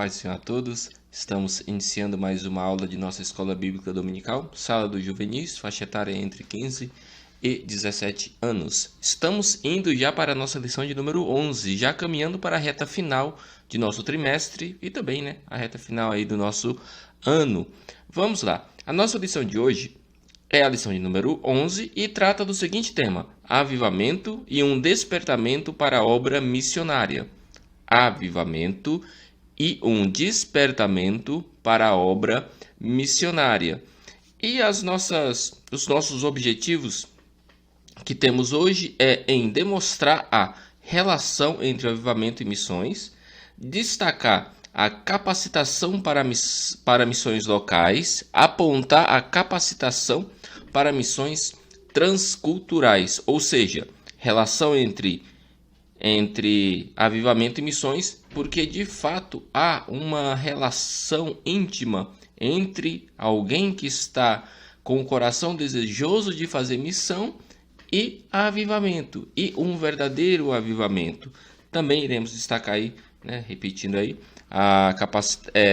paz do Senhor a todos. Estamos iniciando mais uma aula de nossa Escola Bíblica Dominical, Sala dos Juvenis, faixa etária entre 15 e 17 anos. Estamos indo já para a nossa lição de número 11, já caminhando para a reta final de nosso trimestre e também, a reta final aí do nosso ano. Vamos lá. A nossa lição de hoje é a lição de número 11 e trata do seguinte tema: avivamento e um despertamento para a obra missionária. Avivamento e um despertamento para a obra missionária. E os nossos objetivos que temos hoje é em demonstrar a relação entre avivamento e missões, destacar a capacitação para missões locais, apontar a capacitação para missões transculturais, ou seja, relação entre avivamento e missões, porque de fato há uma relação íntima entre alguém que está com o coração desejoso de fazer missão e avivamento, e um verdadeiro avivamento. Também iremos destacar aí, repetindo aí,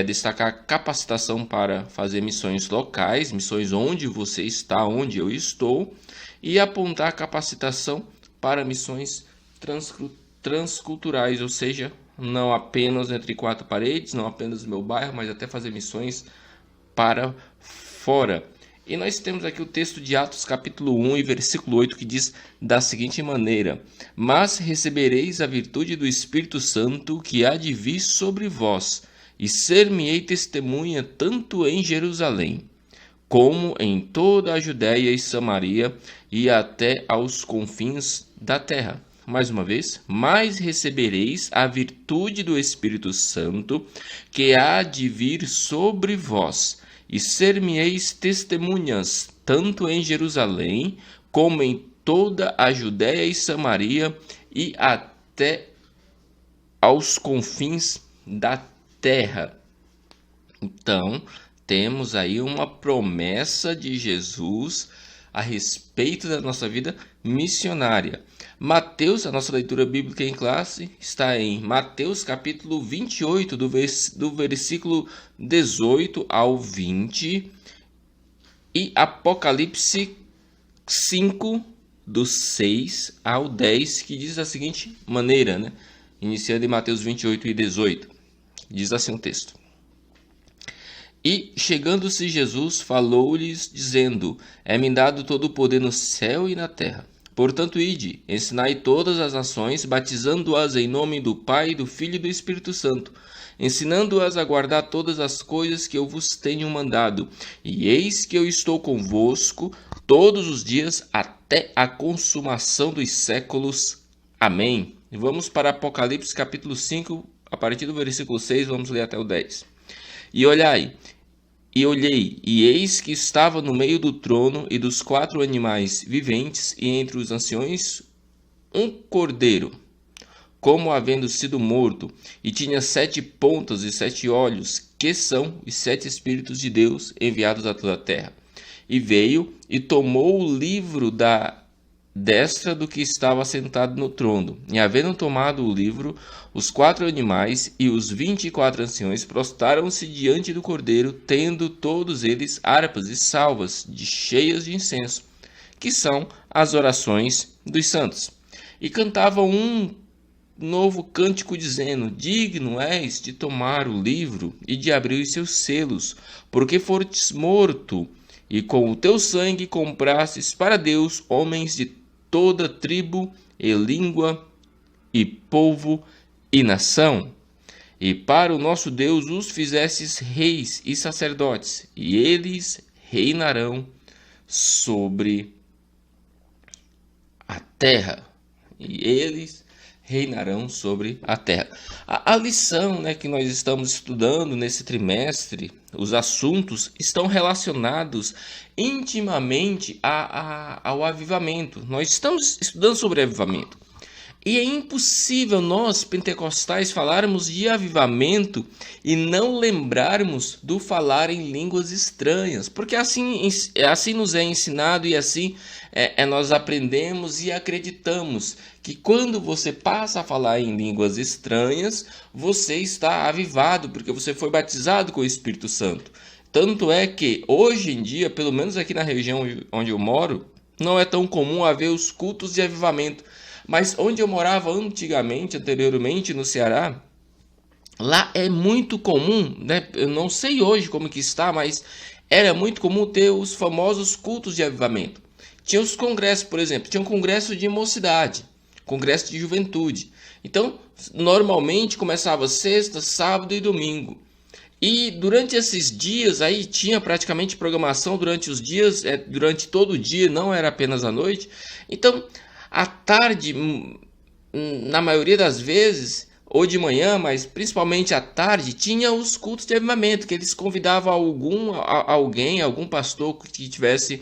destacar a capacitação para fazer missões locais, missões onde você está, onde eu estou, e apontar a capacitação para missões transculturais, ou seja, não apenas entre quatro paredes, não apenas no meu bairro, mas até fazer missões para fora. E nós temos aqui o texto de Atos capítulo 1 e versículo 8 que diz da seguinte maneira: mas recebereis a virtude do Espírito Santo que há de vir sobre vós, e ser-me-ei testemunha tanto em Jerusalém, como em toda a Judéia e Samaria e até aos confins da terra. Mais uma vez, mas recebereis a virtude do Espírito Santo que há de vir sobre vós, e ser-me-eis testemunhas, tanto em Jerusalém, como em toda a Judéia e Samaria, e até aos confins da terra. Então, temos aí uma promessa de Jesus a respeito da nossa vida missionária. Mateus, a nossa leitura bíblica em classe, está em Mateus capítulo 28, do versículo 18 ao 20, e Apocalipse 5, do 6 ao 10, que diz da seguinte maneira, iniciando em Mateus 28 e 18, diz assim o texto: e, chegando-se Jesus, falou-lhes, dizendo: é-me dado todo o poder no céu e na terra. Portanto, ide, ensinai todas as nações, batizando-as em nome do Pai, do Filho e do Espírito Santo, ensinando-as a guardar todas as coisas que eu vos tenho mandado. E eis que eu estou convosco todos os dias até a consumação dos séculos. Amém. E vamos para Apocalipse capítulo 5, a partir do versículo 6, vamos ler até o 10. E olhei, e eis que estava no meio do trono e dos quatro animais viventes, e entre os anciões um cordeiro, como havendo sido morto, e tinha 7 pontas e 7 olhos, que são os 7 Espíritos de Deus enviados a toda a terra. E veio e tomou o livro da destra do que estava sentado no trono. E havendo tomado o livro, os 4 animais e os 24 anciões prostraram-se diante do cordeiro, tendo todos eles harpas e salvas cheias de incenso, que são as orações dos santos. E cantavam um novo cântico, dizendo: digno és de tomar o livro e de abrir os seus selos, porque fostes morto, e com o teu sangue comprastes para Deus homens de toda tribo e língua e povo e nação, e para o nosso Deus os fizestes reis e sacerdotes, e eles reinarão sobre a terra. E eles reinarão sobre a terra. A lição que nós estamos estudando nesse trimestre, os assuntos estão relacionados intimamente ao avivamento. Nós estamos estudando sobre avivamento. E é impossível nós, pentecostais, falarmos de avivamento e não lembrarmos do falar em línguas estranhas, porque assim nos é ensinado e assim nós aprendemos e acreditamos que quando você passa a falar em línguas estranhas, você está avivado, porque você foi batizado com o Espírito Santo. Tanto é que hoje em dia, pelo menos aqui na região onde eu moro, não é tão comum haver os cultos de avivamento. Mas onde eu morava anteriormente, no Ceará, lá é muito comum, né? Eu não sei hoje como que está, mas era muito comum ter os famosos cultos de avivamento. Tinha os congressos, por exemplo, tinha um congresso de mocidade, congresso de juventude. Então, normalmente começava sexta, sábado e domingo. E durante esses dias aí tinha praticamente programação durante os dias, durante todo o dia, não era apenas à noite. Então, à tarde, na maioria das vezes, ou de manhã, mas principalmente à tarde, tinha os cultos de avivamento, que eles convidavam algum pastor que tivesse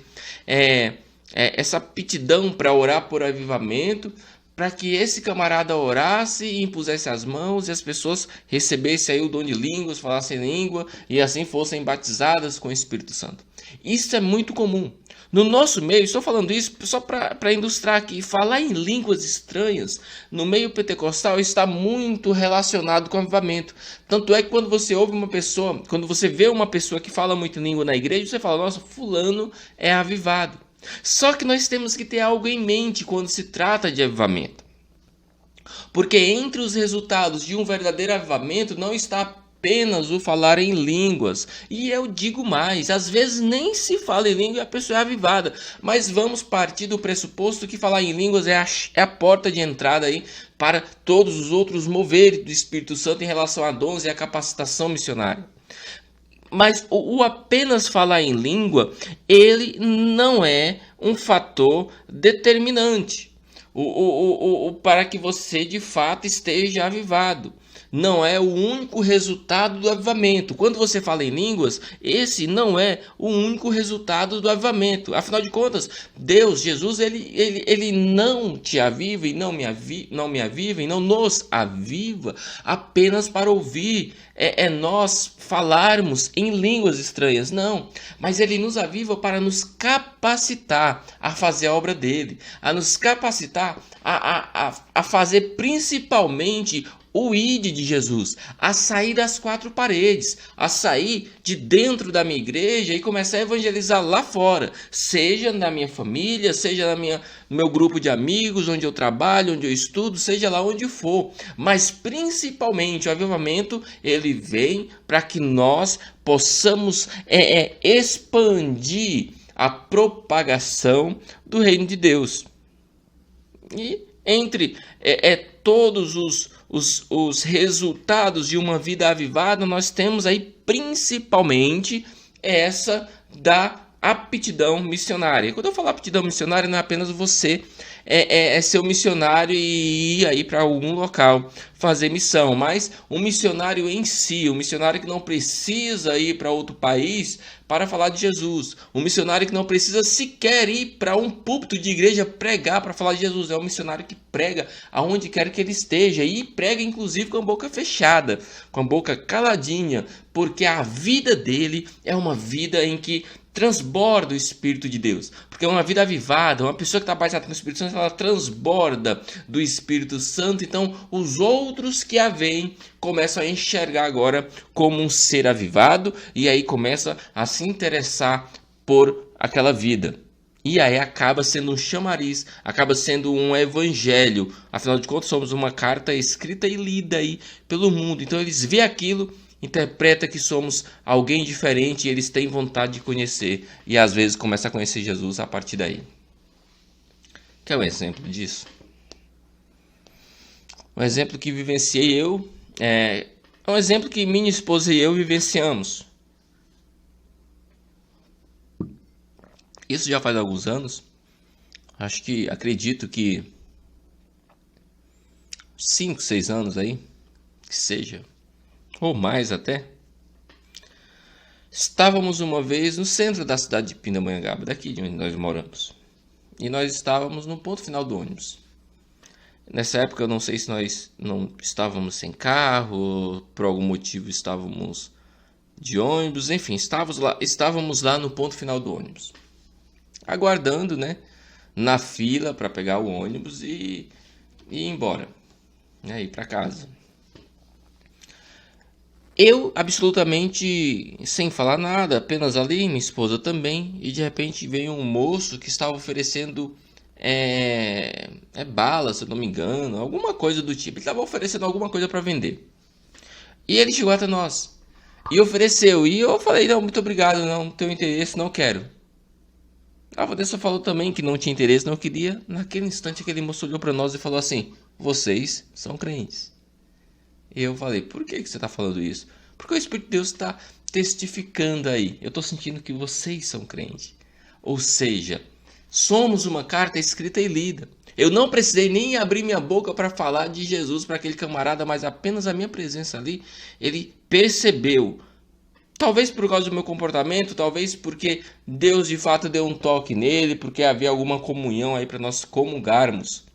essa aptidão para orar por avivamento, para que esse camarada orasse e impusesse as mãos e as pessoas recebessem aí o dom de línguas, falassem língua e assim fossem batizadas com o Espírito Santo. Isso é muito comum. No nosso meio, estou falando isso só para ilustrar aqui, falar em línguas estranhas no meio pentecostal está muito relacionado com avivamento. Tanto é que quando você ouve uma pessoa, quando você vê uma pessoa que fala muito língua na igreja, você fala, nossa, fulano é avivado. Só que nós temos que ter algo em mente quando se trata de avivamento. Porque entre os resultados de um verdadeiro avivamento não está apenas o falar em línguas. E eu digo mais, às vezes nem se fala em língua e a pessoa é avivada. Mas vamos partir do pressuposto que falar em línguas é a porta de entrada aí para todos os outros moveres do Espírito Santo em relação a dons e a capacitação missionária. Mas o apenas falar em língua, ele não é um fator determinante para que você de fato esteja avivado. Não é o único resultado do avivamento. Quando você fala em línguas, esse não é o único resultado do avivamento. Afinal de contas, Deus, Jesus, ele não te aviva e não me aviva e não nos aviva apenas para ouvir nós falarmos em línguas estranhas. Não, mas ele nos aviva para nos capacitar a fazer a obra dele, a nos capacitar a fazer principalmente o ID de Jesus, a sair das quatro paredes, a sair de dentro da minha igreja e começar a evangelizar lá fora, seja na minha família, seja no meu grupo de amigos, onde eu trabalho, onde eu estudo, seja lá onde for. Mas principalmente o avivamento, ele vem para que nós possamos expandir a propagação do reino de Deus. E entre todos os resultados de uma vida avivada, nós temos aí principalmente essa da aptidão missionária. Quando eu falo aptidão missionária, não é apenas você ser um missionário e ir aí para algum local fazer missão, mas um missionário em si, um missionário que não precisa ir para outro país para falar de Jesus, um missionário que não precisa sequer ir para um púlpito de igreja pregar para falar de Jesus, é um missionário que prega aonde quer que ele esteja e prega inclusive com a boca fechada, com a boca caladinha, porque a vida dele é uma vida em que transborda o Espírito de Deus, porque é uma vida avivada, uma pessoa que está batizada com o Espírito Santo, ela transborda do Espírito Santo, então os outros que a veem começam a enxergar agora como um ser avivado e aí começa a se interessar por aquela vida. E aí acaba sendo um chamariz, acaba sendo um evangelho, afinal de contas somos uma carta escrita e lida aí pelo mundo, então eles veem aquilo, interpreta que somos alguém diferente e eles têm vontade de conhecer. E às vezes começa a conhecer Jesus a partir daí. Quer um exemplo disso? Um exemplo que vivenciei eu, é um exemplo que minha esposa e eu vivenciamos. Isso já faz alguns anos. Acredito que 5, 6 anos aí, que seja. Ou mais até. Estávamos uma vez no centro da cidade de Pindamonhangaba, daqui de onde nós moramos. E nós estávamos no ponto final do ônibus. Nessa época eu não sei se nós não estávamos sem carro, por algum motivo estávamos de ônibus, enfim, estávamos lá no ponto final do ônibus, aguardando, né, na fila para pegar o ônibus e ir embora, né, ir para casa. Eu absolutamente sem falar nada, apenas ali, minha esposa também, e de repente veio um moço que estava oferecendo bala, se eu não me engano, alguma coisa do tipo. Ele estava oferecendo alguma coisa para vender. E ele chegou até nós e ofereceu. E eu falei: não, muito obrigado, não tenho interesse, não quero. A Vanessa falou também que não tinha interesse, não queria. Naquele instante, aquele moço olhou para nós e falou assim: vocês são crentes. E eu falei: por que você está falando isso? Porque o Espírito de Deus está testificando aí. Eu estou sentindo que vocês são crentes. Ou seja, somos uma carta escrita e lida. Eu não precisei nem abrir minha boca para falar de Jesus para aquele camarada, mas apenas a minha presença ali, ele percebeu. Talvez por causa do meu comportamento, talvez porque Deus de fato deu um toque nele, porque havia alguma comunhão aí para nós comungarmos.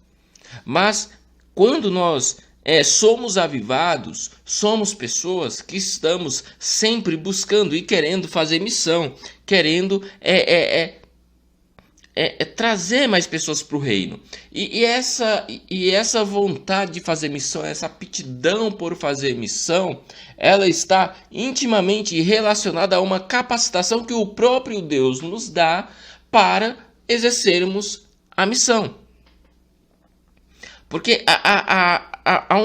Mas quando nós somos avivados, somos pessoas que estamos sempre buscando e querendo fazer missão, querendo trazer mais pessoas para o reino. E essa vontade de fazer missão, essa aptidão por fazer missão, ela está intimamente relacionada a uma capacitação que o próprio Deus nos dá para exercermos a missão. Porque há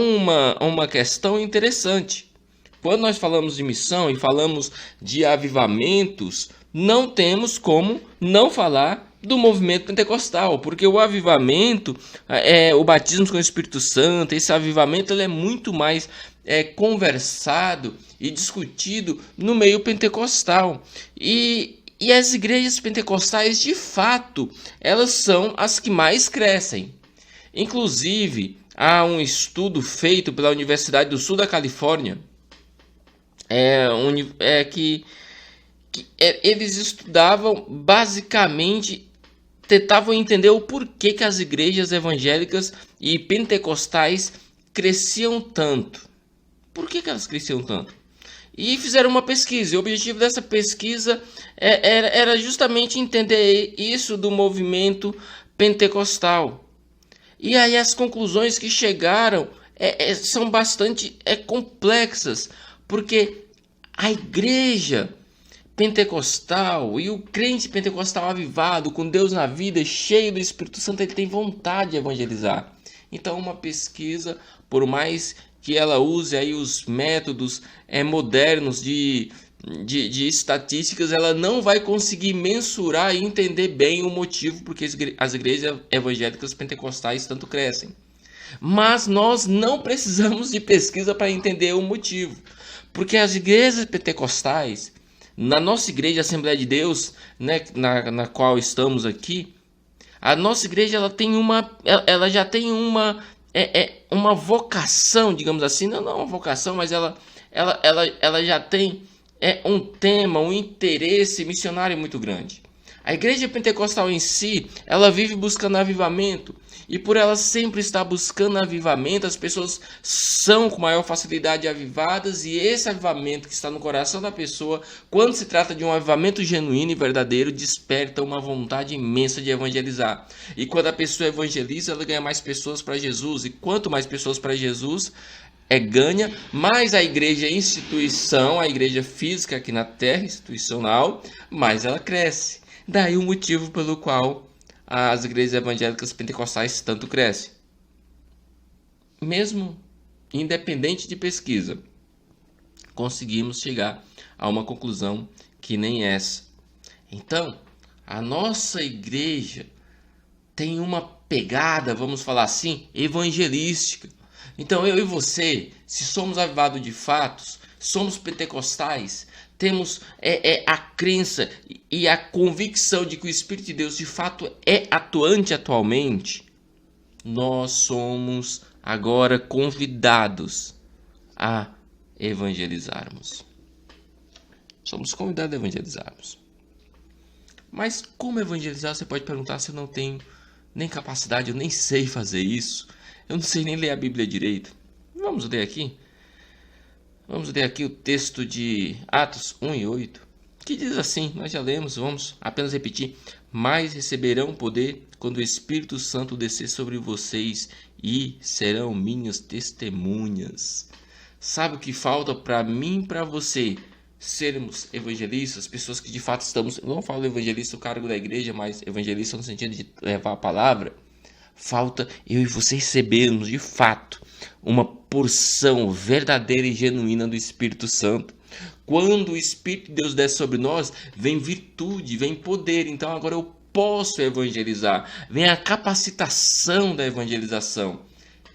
uma questão interessante. Quando nós falamos de missão e falamos de avivamentos, não temos como não falar do movimento pentecostal, porque o avivamento, o batismo com o Espírito Santo, esse avivamento ele é muito mais conversado e discutido no meio pentecostal. E as igrejas pentecostais, de fato, elas são as que mais crescem. Inclusive, há um estudo feito pela Universidade do Sul da Califórnia, eles estudavam basicamente, tentavam entender o porquê que as igrejas evangélicas e pentecostais cresciam tanto. Por que elas cresciam tanto? E fizeram uma pesquisa, e o objetivo dessa pesquisa era justamente entender isso do movimento pentecostal. E aí as conclusões que chegaram são bastante complexas, porque a igreja pentecostal e o crente pentecostal avivado, com Deus na vida, cheio do Espírito Santo, ele tem vontade de evangelizar. Então uma pesquisa, por mais que ela use aí os métodos modernos de estatísticas, ela não vai conseguir mensurar e entender bem o motivo porque as igrejas evangélicas pentecostais tanto crescem. Mas nós não precisamos de pesquisa para entender o motivo, porque as igrejas pentecostais, na nossa igreja Assembleia de Deus, né, na qual estamos aqui, a nossa igreja ela já tem uma vocação, digamos assim, não uma vocação, mas ela já tem um tema, um interesse missionário muito grande. A igreja pentecostal em si, ela vive buscando avivamento. E por ela sempre estar buscando avivamento, as pessoas são com maior facilidade avivadas. E esse avivamento que está no coração da pessoa, quando se trata de um avivamento genuíno e verdadeiro, desperta uma vontade imensa de evangelizar. E quando a pessoa evangeliza, ela ganha mais pessoas para Jesus. E quanto mais pessoas para Jesus ganha, mais a igreja instituição, a igreja física aqui na terra, institucional, mais ela cresce. Daí o motivo pelo qual as igrejas evangélicas pentecostais tanto crescem. Mesmo independente de pesquisa, conseguimos chegar a uma conclusão que nem essa. Então, a nossa igreja tem uma pegada, vamos falar assim, evangelística. Então eu e você, se somos avivados de fatos, somos pentecostais, temos a crença e a convicção de que o Espírito de Deus de fato é atuante atualmente, nós somos agora convidados a evangelizarmos. Somos convidados a evangelizarmos. Mas como evangelizar? Você pode perguntar: se eu não tenho nem capacidade, eu nem sei fazer isso. Eu não sei nem ler a Bíblia direito. Vamos ler aqui? Vamos ler aqui o texto de Atos 1:8, que diz assim, nós já lemos, vamos apenas repetir. Mas receberão poder quando o Espírito Santo descer sobre vocês e serão minhas testemunhas. Sabe o que falta para mim e para você? Sermos evangelistas, pessoas que de fato estamos, não falo evangelista o cargo da igreja, mas evangelista no sentido de levar a palavra. Falta eu e você recebermos de fato uma porção verdadeira e genuína do Espírito Santo. Quando o Espírito de Deus desce sobre nós, vem virtude, vem poder. Então agora eu posso evangelizar. Vem a capacitação da evangelização.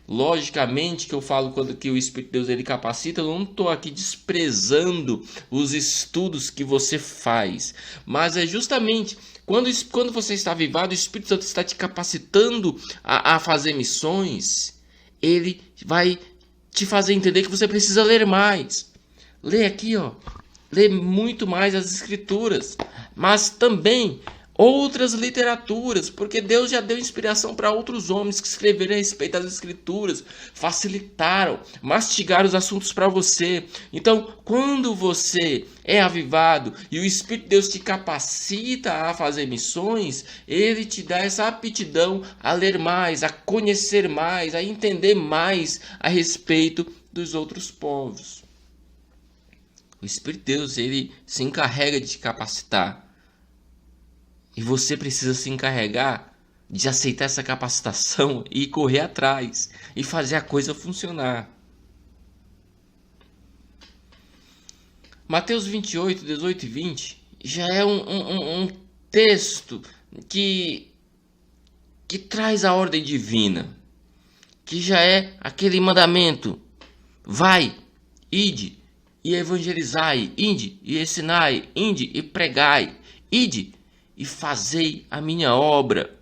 Logicamente que eu falo quando que o Espírito de Deus ele capacita, eu não estou aqui desprezando os estudos que você faz, mas é justamente quando você está avivado, o Espírito Santo está te capacitando a fazer missões, ele vai te fazer entender que você precisa ler mais. Lê aqui, ó, lê muito mais as Escrituras, mas também outras literaturas, porque Deus já deu inspiração para outros homens que escreveram a respeito das Escrituras, facilitaram, mastigaram os assuntos para você. Então, quando você é avivado e o Espírito de Deus te capacita a fazer missões, ele te dá essa aptidão a ler mais, a conhecer mais, a entender mais a respeito dos outros povos. O Espírito de Deus, ele se encarrega de te capacitar. E você precisa se encarregar de aceitar essa capacitação e correr atrás e fazer a coisa funcionar. Mateus 28, 18 e 20 já é um texto que traz a ordem divina, que já é aquele mandamento: vai, ide e evangelizai, ide e ensinai, ide e pregai, ide e fazei a minha obra.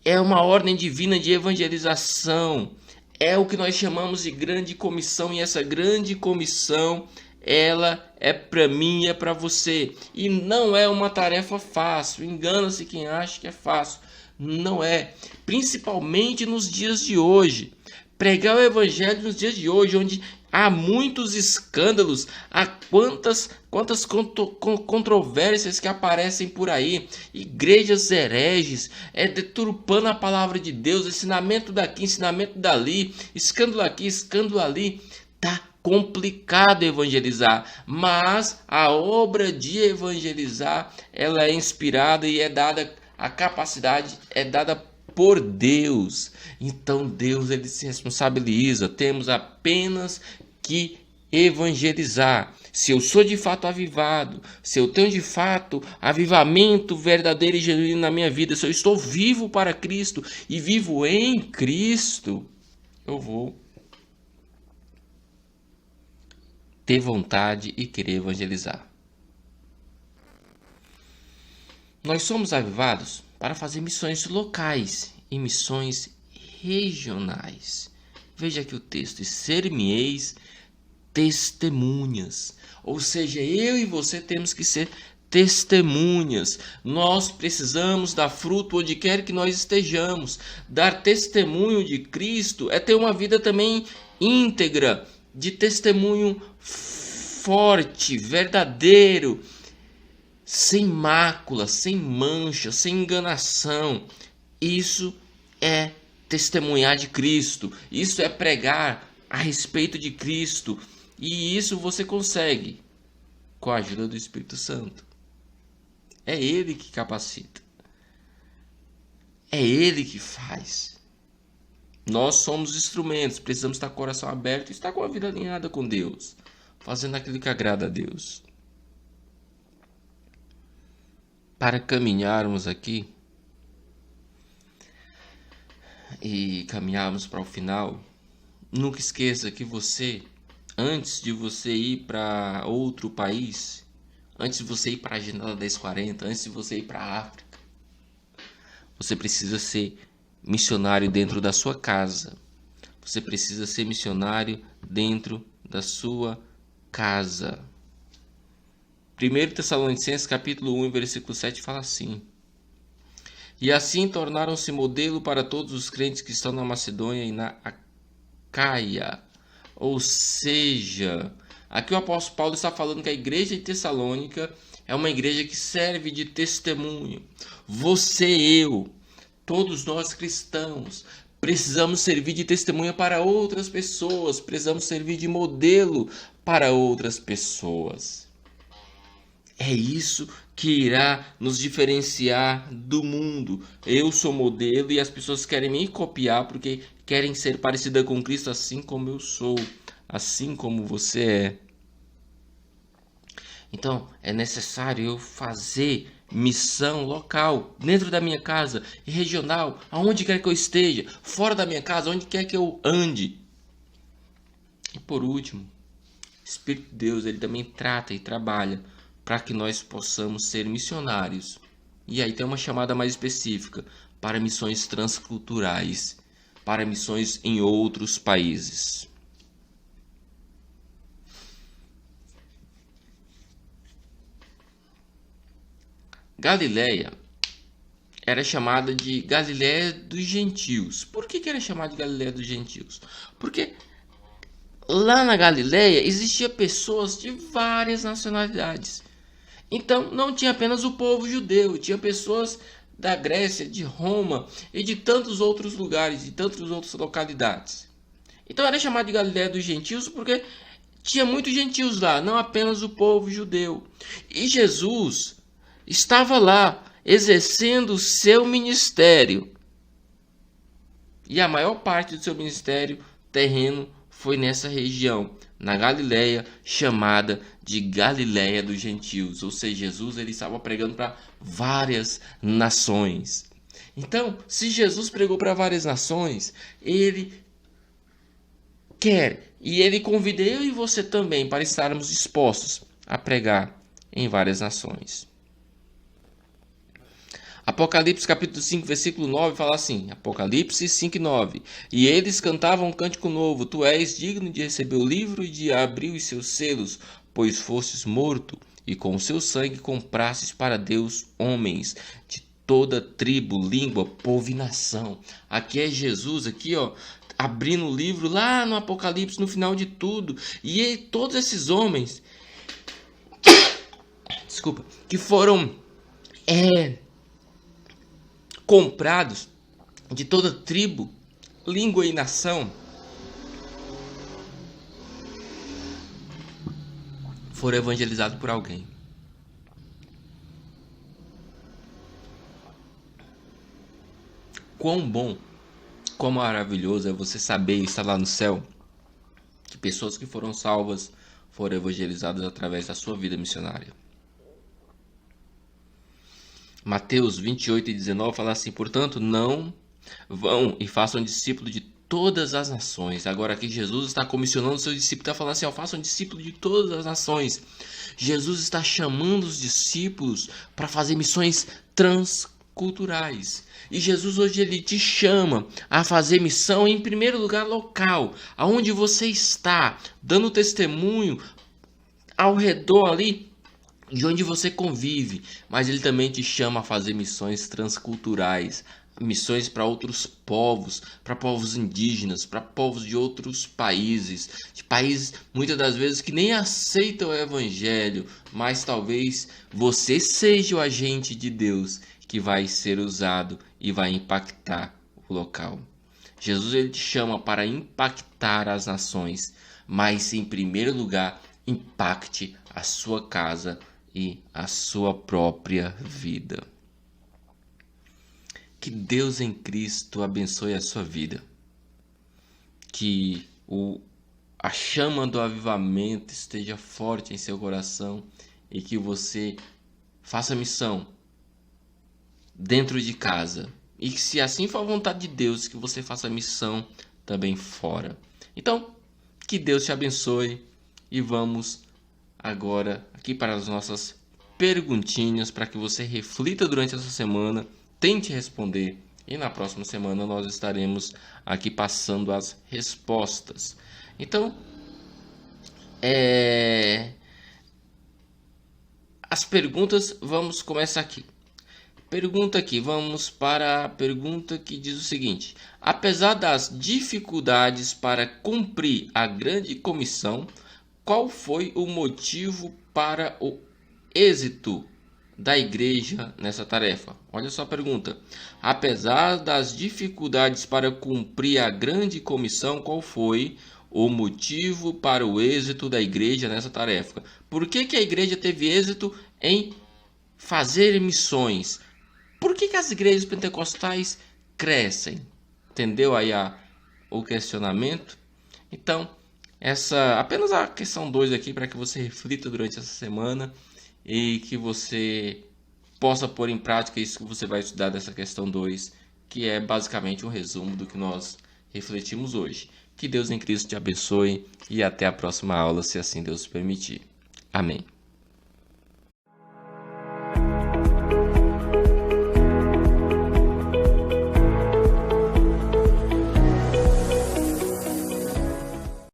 É uma ordem divina de evangelização. É o que nós chamamos de grande comissão. E essa grande comissão, ela é para mim e é para você. E não é uma tarefa fácil. Engana-se quem acha que é fácil. Não é. Principalmente nos dias de hoje. Pregar o evangelho nos dias de hoje, onde há muitos escândalos, há quantas controvérsias que aparecem por aí, igrejas hereges, deturpando a palavra de Deus, ensinamento daqui, ensinamento dali, escândalo aqui, escândalo ali. Tá complicado evangelizar, mas a obra de evangelizar, ela é inspirada e é dada, a capacidade é dada por Deus. Então Deus ele se responsabiliza. Temos apenas que evangelizar. Se eu sou de fato avivado, se eu tenho de fato avivamento verdadeiro e genuíno na minha vida, se eu estou vivo para Cristo e vivo em Cristo, eu vou ter vontade e querer evangelizar. Nós somos avivados para fazer missões locais e missões regionais. Veja aqui o texto: e ser-me-eis testemunhas. Ou seja, eu e você temos que ser testemunhas. Nós precisamos dar fruto onde quer que nós estejamos. Dar testemunho de Cristo é ter uma vida também íntegra, de testemunho forte, verdadeiro, sem mácula, sem mancha, sem enganação. Isso é testemunhar de Cristo. Isso é pregar a respeito de Cristo. E isso você consegue com a ajuda do Espírito Santo. É Ele que capacita. É Ele que faz. Nós somos instrumentos. Precisamos estar com o coração aberto e estar com a vida alinhada com Deus, fazendo aquilo que agrada a Deus. Para caminharmos aqui e caminharmos para o final, nunca esqueça que você, antes de você ir para outro país, antes de você ir para a Janela 1040, antes de você ir para a África, você precisa ser missionário dentro da sua casa. Você precisa ser missionário dentro da sua casa. 1 Tessalonicenses capítulo 1, versículo 7 fala assim: e assim tornaram-se modelo para todos os crentes que estão na Macedônia e na Acaia. Ou seja, aqui o apóstolo Paulo está falando que a igreja de Tessalônica é uma igreja que serve de testemunho. Você, eu, todos nós cristãos, precisamos servir de testemunha para outras pessoas, precisamos servir de modelo para outras pessoas. É isso que irá nos diferenciar do mundo. Eu sou modelo e as pessoas querem me copiar porque querem ser parecida com Cristo assim como eu sou, assim como você é. Então, é necessário eu fazer missão local, dentro da minha casa e regional, aonde quer que eu esteja, fora da minha casa, onde quer que eu ande. E por último, o Espírito de Deus, ele também trata e trabalha para que nós possamos ser missionários. E aí tem uma chamada mais específica para missões transculturais, para missões em outros países. Galileia era chamada de Galileia dos Gentios. Por que era chamada de Galileia dos Gentios? Porque lá na Galileia existiam pessoas de várias nacionalidades. Então não tinha apenas o povo judeu, tinha pessoas da Grécia, de Roma e de tantos outros lugares, de tantas outras localidades. Então era chamado de Galileia dos Gentios porque tinha muitos gentios lá, não apenas o povo judeu. E Jesus estava lá exercendo o seu ministério. E a maior parte do seu ministério terreno foi nessa região, na Galileia, chamada de Galileia dos Gentios. Ou seja, Jesus ele estava pregando para várias nações. Então, se Jesus pregou para várias nações, ele quer e ele convida eu e você também para estarmos dispostos a pregar em várias nações. Apocalipse capítulo 5, versículo 9 fala assim, Apocalipse 5, 9. E eles cantavam um cântico novo, tu és digno de receber o livro e de abrir os seus selos, pois fostes morto, e com o seu sangue comprastes para Deus homens de toda tribo, língua, povo e nação. Aqui é Jesus, aqui ó, abrindo o livro lá no Apocalipse, no final de tudo. E todos esses homens, desculpa, que foram comprados de toda tribo, língua e nação, foram evangelizados por alguém. Quão bom, quão maravilhoso é você saber estar lá no céu, que pessoas que foram salvas foram evangelizadas através da sua vida missionária. Mateus 28 e 19 fala assim, portanto, não vão e façam discípulos de todas as nações. Agora aqui Jesus está comissionando seus discípulos, está falando assim, façam discípulos de todas as nações. Jesus está chamando os discípulos para fazer missões transculturais. E Jesus hoje ele te chama a fazer missão em primeiro lugar local, aonde você está, dando testemunho ao redor ali, de onde você convive, mas ele também te chama a fazer missões transculturais, missões para outros povos, para povos indígenas, para povos de outros países, de países muitas das vezes que nem aceitam o evangelho, mas talvez você seja o agente de Deus que vai ser usado e vai impactar o local. Jesus ele te chama para impactar as nações, mas em primeiro lugar impacte a sua casa e a sua própria vida. Que Deus em Cristo abençoe a sua vida. Que a chama do avivamento esteja forte em seu coração e que você faça missão dentro de casa. E que se assim for a vontade de Deus, que você faça missão também fora. Então, que Deus te abençoe e vamos agora aqui para as nossas perguntinhas para que você reflita durante essa semana, tente responder e na próxima semana nós estaremos aqui passando as respostas. Então, as perguntas, vamos começar aqui. pergunta aqui, vamos para a pergunta que diz o seguinte: apesar das dificuldades para cumprir a grande comissão, qual foi o motivo para o êxito da igreja nessa tarefa? Olha só a pergunta. Apesar das dificuldades para cumprir a grande comissão, qual foi o motivo para o êxito da igreja nessa tarefa? Por que a igreja teve êxito em fazer missões? Por que as igrejas pentecostais crescem? Entendeu aí o questionamento? Então, apenas a questão 2 aqui para que você reflita durante essa semana e que você possa pôr em prática isso que você vai estudar dessa questão 2, que é basicamente um resumo do que nós refletimos hoje. Que Deus em Cristo te abençoe e até a próxima aula, se assim Deus permitir. Amém.